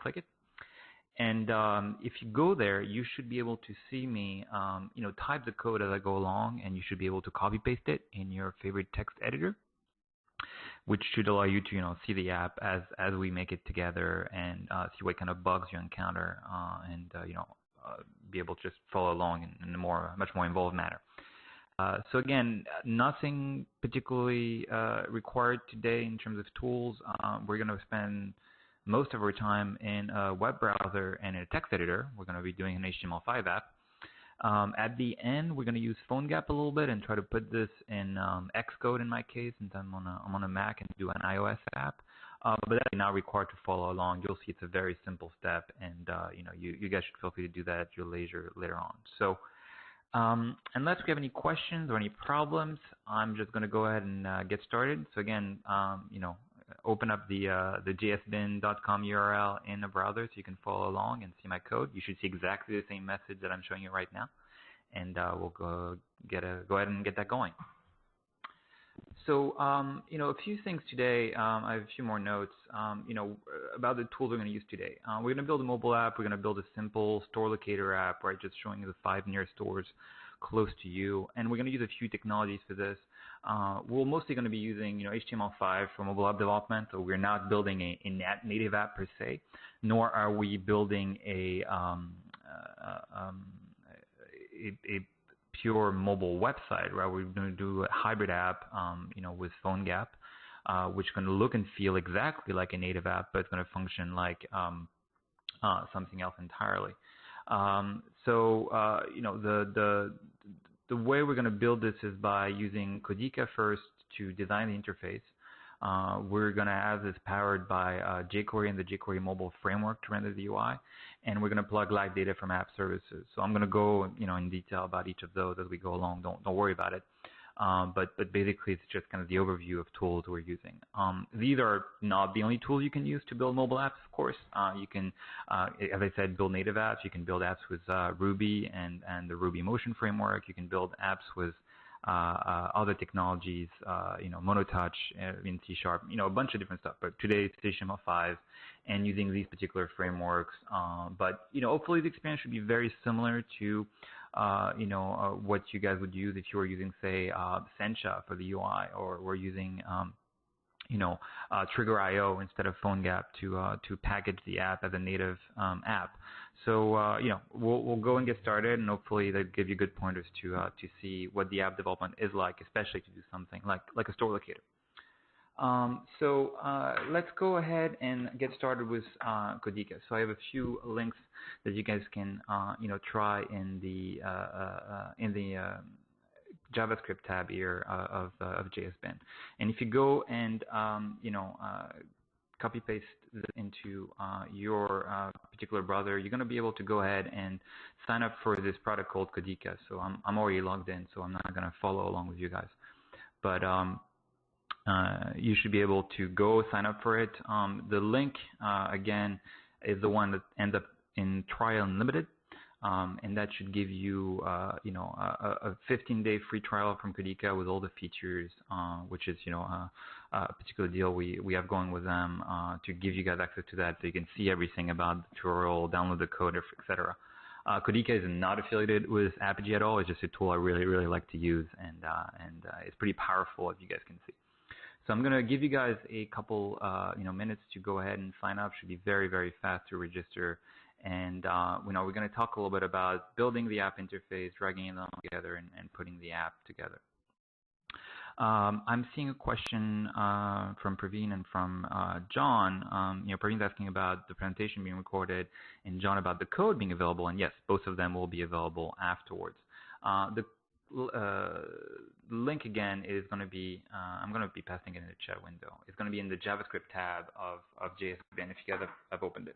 click it. And if you go there, you should be able to see me, type the code as I go along, and you should be able to copy paste it in your favorite text editor, which should allow you to, see the app as we make it together and see what kind of bugs you encounter, and be able to just follow along in a much more involved manner. So again, nothing particularly required today in terms of tools. We're going to spend most of our time in a web browser and in a text editor. We're going to be doing an HTML5 app. At the end, we're going to use PhoneGap a little bit and try to put this in Xcode in my case, since I'm on a Mac, and do an iOS app. But that's not required to follow along. You'll see it's a very simple step, and you guys should feel free to do that at your leisure later on. So unless we have any questions or any problems, I'm just going to go ahead and get started. So again, open up the jsbin.com URL in the browser so you can follow along and see my code. You should see exactly the same message that I'm showing you right now, and we'll go ahead and get that going. So, a few things today. I have a few more notes, about the tools we're going to use today. We're going to build a mobile app. We're going to build a simple store locator app, right? Just showing you the 5 nearest stores close to you. And we're going to use a few technologies for this. We're mostly going to be using, HTML5 for mobile app development. So we're not building a native app per se, nor are we building a pure mobile website, right? We're going to do a hybrid app, with PhoneGap, which is going to look and feel exactly like a native app, but it's going to function like something else entirely. The way we're going to build this is by using Codiqa first to design the interface. We're going to have this powered by jQuery and the jQuery mobile framework to render the UI, and we're going to plug live data from app services. So I'm going to go, in detail about each of those as we go along. Don't worry about it. But basically, it's just kind of the overview of tools we're using. These are not the only tools you can use to build mobile apps, of course. You can, as I said, build native apps. You can build apps with Ruby and the Ruby Motion framework. You can build apps with other technologies, Monotouch in C#, a bunch of different stuff. But today it's HTML5 and using these particular frameworks. But hopefully the experience should be very similar to what you guys would use if you were using, say, Sencha for the UI, or we're using Trigger.io instead of PhoneGap to package the app as a native app. So we'll go and get started, and hopefully that give you good pointers to see what the app development is like, especially to do something like a store locator. So let's go ahead and get started with Codiqa. So I have a few links that you guys can try in the JavaScript tab here of JSBin. And if you go and copy paste this into your particular browser, you're going to be able to go ahead and sign up for this product called Codiqa. So I'm already logged in, so I'm not going to follow along with you guys. But you should be able to go sign up for it. The link again is the one that ends up in Trial Unlimited. And that should give you, a 15-day free trial from Codiqa with all the features, which is, a particular deal we have going with them to give you guys access to that, so you can see everything about the tutorial, download the code, etc. Codiqa is not affiliated with Apigee at all. It's just a tool I really, really like to use, and it's pretty powerful, as you guys can see. So I'm going to give you guys a couple, minutes to go ahead and sign up. Should be very, very fast to register. And, we're going to talk a little bit about building the app interface, dragging them together, and putting the app together. I'm seeing a question from Praveen and from John. Praveen's asking about the presentation being recorded, and John about the code being available. And yes, both of them will be available afterwards. The link again is going to be, I'm going to be pasting it in the chat window. It's going to be in the JavaScript tab of JSBin if you guys have opened it.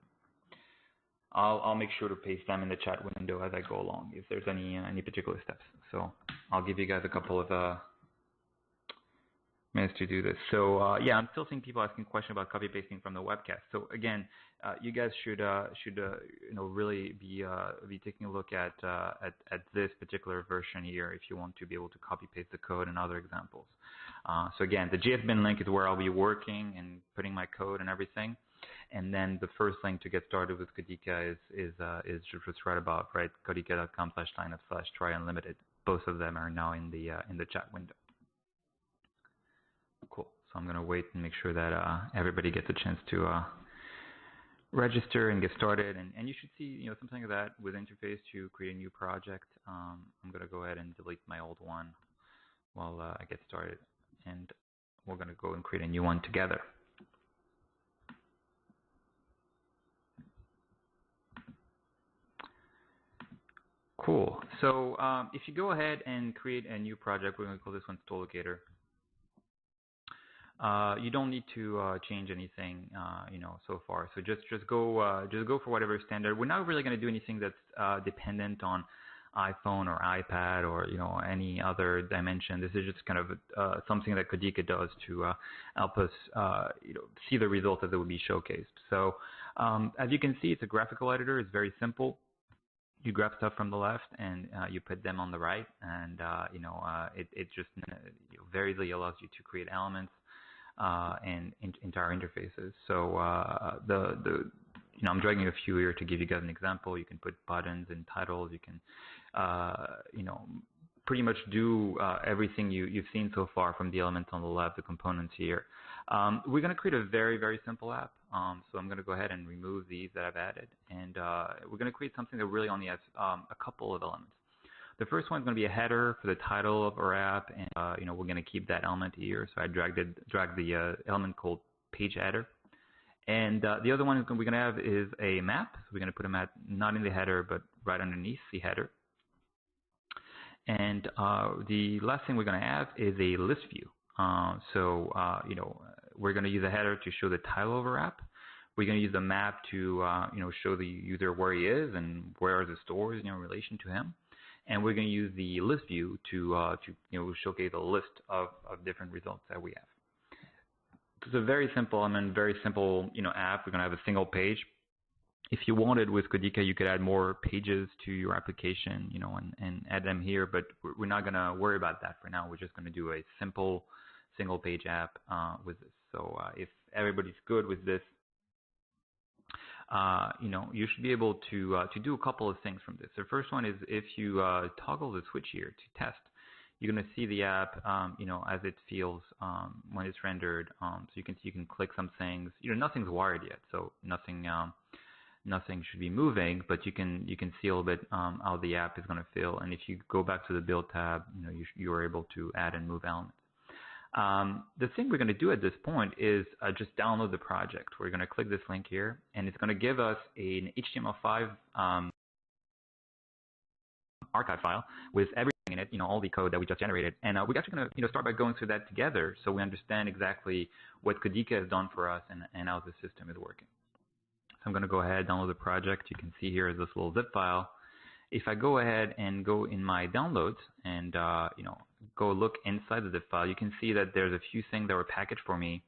I'll make sure to paste them in the chat window as I go along if there's any particular steps. So I'll give you guys a couple of minutes to do this. So yeah, I'm still seeing people asking questions about copy pasting from the webcast. So again, you guys should really be taking a look at this particular version here if you want to be able to copy paste the code and other examples. So again, the JSBin link is where I'll be working and putting my code and everything. And then the first link to get started with Codiqa is just right above, right? Codiqa.com/signup/try unlimited. Both of them are now in the chat window. Cool. So I'm going to wait and make sure that everybody gets a chance to register and get started. And you should see, something like that with interface to create a new project. I'm going to go ahead and delete my old one while I get started. And we're going to go and create a new one together. Cool. So if you go ahead and create a new project, we're going to call this one Locator. You don't need to change anything, so far. So just go for whatever standard. We're not really going to do anything that's dependent on iPhone or iPad or any other dimension. This is just kind of something that Codiqa does to help us see the results as it would be showcased. So as you can see, it's a graphical editor. It's very simple. You grab stuff from the left and you put them on the right, and it just very easily allows you to create elements and entire interfaces. So I'm dragging a few here to give you guys an example. You can put buttons and titles. You can pretty much do everything you've seen so far from the elements on the left, the components here. We're going to create a very, very simple app. So I'm going to go ahead and remove these that I've added. And we're going to create something that really only has a couple of elements. The first one is going to be a header for the title of our app. And, we're going to keep that element here. So I dragged the element called page header. And the other one we're going to have is a map. So we're going to put a map not in the header, but right underneath the header. And the last thing we're going to have is a list view. We're going to use a header to show the title of our app. We're going to use the map to, show the user where he is and where are the stores, in relation to him. And we're going to use the list view to showcase a list of different results that we have. It's a very simple, very simple, app. We're going to have a single page. If you wanted with Codiqa, you could add more pages to your application, and add them here, but we're not going to worry about that for now. We're just going to do a simple single page app with this. So if everybody's good with this, you should be able to do a couple of things from this. The first one is if you toggle the switch here to test, you're going to see the app, as it feels when it's rendered. So you can click some things. Nothing's wired yet, so nothing should be moving, but you can see a little bit how the app is going to feel. And if you go back to the build tab, you are able to add and move elements. The thing we're going to do at this point is just download the project. We're going to click this link here, and it's going to give us an HTML5 archive file with everything in it, all the code that we just generated. And we're actually going to start by going through that together so we understand exactly what Codiqa has done for us and how the system is working. So I'm going to go ahead, download the project. You can see here is this little zip file. If I go ahead and go in my downloads and go look inside the zip file, you can see that there's a few things that were packaged for me.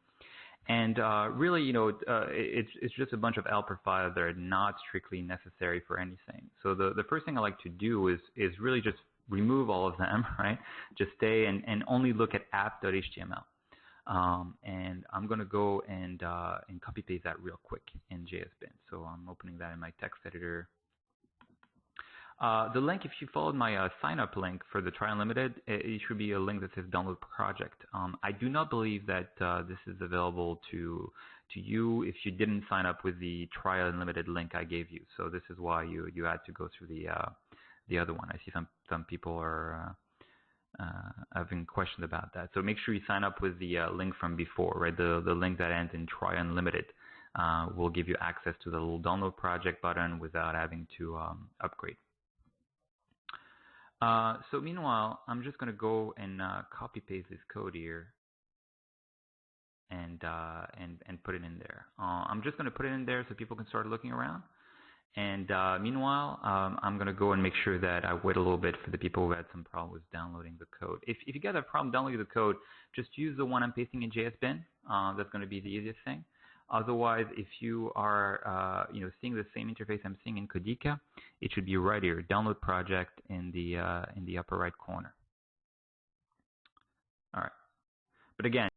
And really, it's just a bunch of helper files that are not strictly necessary for anything. So the first thing I like to do is really just remove all of them, right? Just stay and only look at app.html. And I'm going to go and copy paste that real quick in JSBin. So I'm opening that in my text editor. The link, if you followed my sign up link for the Try Unlimited, it should be a link that says download project. I do not believe that this is available to you if you didn't sign up with the Try Unlimited link I gave you. So this is why you had to go through the other one. I see some people are having questions about that. So make sure you sign up with the link from before, right? The link that ends in Try Unlimited will give you access to the little download project button without having to upgrade. So meanwhile, I'm just going to go and copy paste this code here and put it in there. I'm just going to put it in there so people can start looking around. And meanwhile, I'm going to go and make sure that I wait a little bit for the people who had some problem with downloading the code. If you guys have a problem downloading the code, just use the one I'm pasting in JSBin. That's going to be the easiest thing. Otherwise, if you are seeing the same interface I'm seeing in Codiqa, it should be right here, download project in the upper right corner. All right. But again,